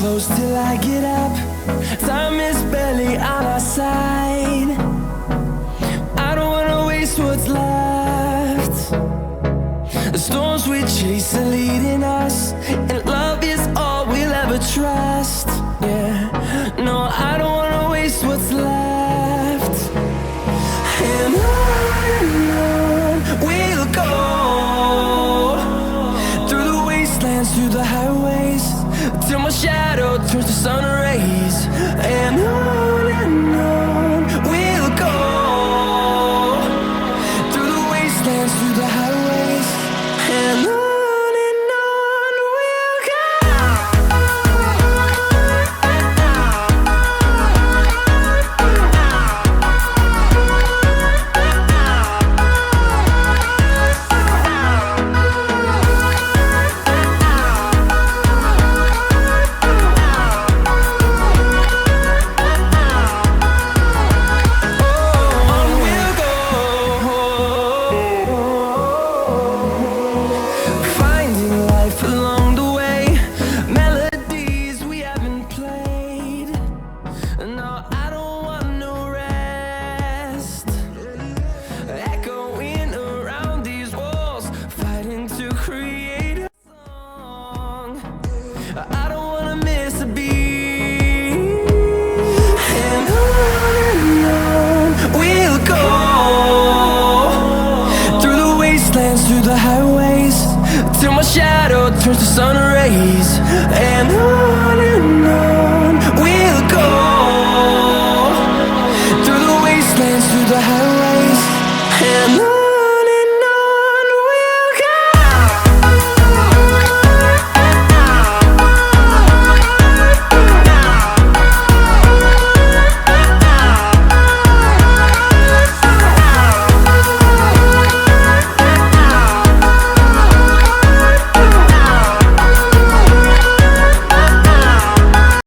close till I get up. Time is barely on our side. I don't wanna waste what's left. The storms we chase are leading us, and love is all we'll ever trust. Yeah, no, I don't wanna waste what's left. And on we'll go, through the wastelands, through the highways, till my shadow turns to sun rays. And on we'll go, through the wastelands, through the highways, and on we'll go. I don't wanna miss a beat. And on we'll go, through the wastelands, through the highways, till my shadow turns to sun rays. And on we'll go, through the wastelands, through the highways, and on.